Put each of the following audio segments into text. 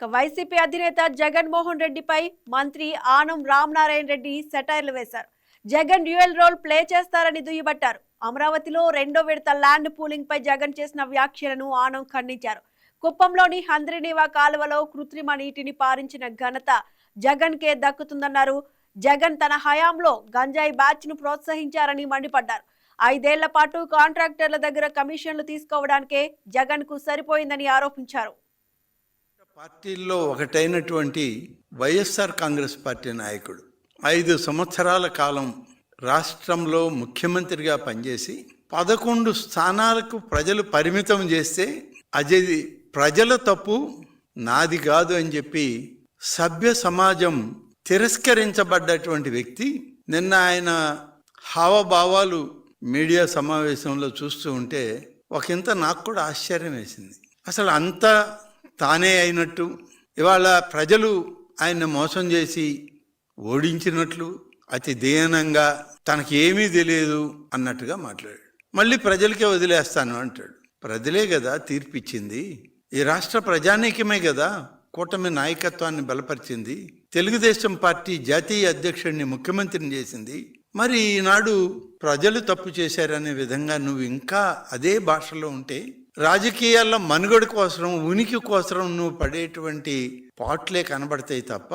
YCP అధినేత జగన్మోహన్ రెడ్డిపై మంత్రి ఆనం రామనారాయణ రెడ్డి సెటైర్లు వేశారు. జగన్ డ్యూయల్ రోల్ ప్లే చేస్తారని దుయ్యబట్టారు. అమరావతిలో రెండో విడత ల్యాండ్ పూలింగ్ పై జగన్ చేసిన వ్యాఖ్యలను ఆనం ఖండించారు. కుప్పంలోని హంద్రినీవా కాలువలో కృత్రిమ నీటిని పారించిన ఘనత జగన్ కే దక్కుతుందన్నారు. జగన్ తన హయాంలో గంజాయి బ్యాచ్ ను ప్రోత్సహించారని మండిపడ్డారు. 5 ఏళ్ల పాటు కాంట్రాక్టర్ల దగ్గర కమిషన్లు తీసుకోవడానికే జగన్ కు సరిపోయిందని ఆరోపించారు. పార్టీల్లో ఒకటైనటువంటి వైఎస్ఆర్ కాంగ్రెస్ పార్టీ నాయకుడు 5 సంవత్సరాల కాలం రాష్ట్రంలో ముఖ్యమంత్రిగా పనిచేసి 11 స్థానాలకు ప్రజలు పరిమితం చేస్తే అది ప్రజల తప్పు, నాది కాదు అని చెప్పి సభ్య సమాజం తిరస్కరించబడ్డటువంటి వ్యక్తి. నిన్న ఆయన హావభావాలు మీడియా సమావేశంలో చూస్తూ ఉంటే ఒకంత నాకు కూడా ఆశ్చర్యం వేసింది. అసలు అంతా తానే అయినట్టు, ఇవాళ ప్రజలు ఆయన్ని మోసం చేసి ఓడించినట్లు, అతి దీనంగా తనకి ఏమీ తెలియదు అన్నట్టుగా మాట్లాడాడు. మళ్ళీ ప్రజలకే వదిలేస్తాను అంటాడు. ప్రజలే కదా తీర్పిచ్చింది, ఈ రాష్ట్ర ప్రజానీకమే కదా కూటమి నాయకత్వాన్ని బలపరిచింది, తెలుగుదేశం పార్టీ జాతీయ అధ్యక్షుడిని ముఖ్యమంత్రిని చేసింది. మరి ఈనాడు ప్రజలు తప్పు చేశారనే విధంగా నువ్వు ఇంకా అదే భాషలో ఉంటే రాజకీయాల్లో మనుగడ కోసం, ఉనికి కోసం నువ్వు పడేటువంటి పాటలే కనబడతాయి తప్ప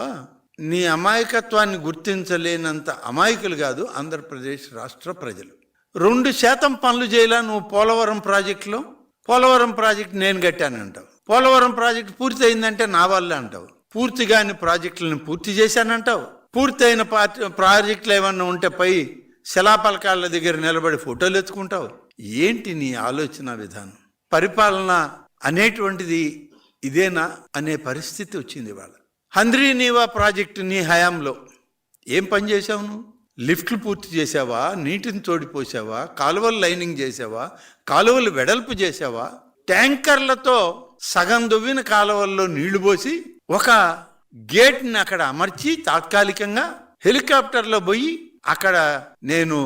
నీ అమాయకత్వాన్ని గుర్తించలేనంత అమాయకులు కాదు ఆంధ్రప్రదేశ్ రాష్ట్ర ప్రజలు. 2% పనులు చేయాల నువ్వు పోలవరం ప్రాజెక్టులో. పోలవరం ప్రాజెక్టు నేను కట్టానంటావు, పోలవరం ప్రాజెక్టు పూర్తి అయిందంటే నా వల్లే అంటావు. పూర్తి కాని ప్రాజెక్టులను పూర్తి చేశానంటావు. పూర్తయిన ప్రాజెక్టులు ఏమన్నా ఉంటే పై శిలాపలకాల దగ్గర నిలబడి ఫోటోలు ఎత్తుకుంటావు. ఏంటి నీ ఆలోచన విధానం? పరిపాలన అనేటువంటిది ఇదేనా అనే పరిస్థితి వచ్చింది ఇవాళ. హంద్రీనీవా ప్రాజెక్టు నీ హయాంలో ఏం పని చేసావు నువ్వు? లిఫ్ట్లు పూర్తి చేసావా? నీటిని తోడిపోసావా? కాలువలు లైనింగ్ చేసావా? కాలువలు వెడల్పు చేసావా? ట్యాంకర్లతో సగం దువ్విన కాలువల్లో నీళ్లు పోసి ఒక గేట్ని అక్కడ అమర్చి తాత్కాలికంగా హెలికాప్టర్లో పోయి అక్కడ నేను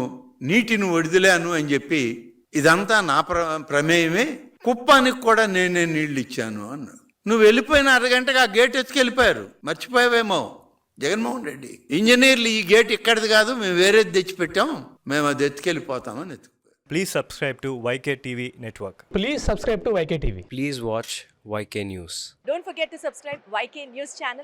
నీటిని వదిలాను అని చెప్పి ఇదంతా నా ప్రమేయమే, కుప్పానికి కూడా నేనే నీళ్లు ఇచ్చాను అన్నాడు. నువ్వు వెళ్ళిపోయిన అరగంటగా ఆ గేట్ ఎత్తుకెళ్ళిపోయారు. మర్చిపోయావేమో జగన్మోహన్ రెడ్డి. ఇంజనీర్లు ఈ గేట్ ఇక్కడిది కాదు, మేము వేరేది తెచ్చిపెట్టాం, మేము అది ఎత్తుకెళ్ళిపోతామని ఎత్తుకుపోయారు. Please subscribe to YK TV Network. Please subscribe to YK TV. Please watch YK News. Don't forget to subscribe YK News channel.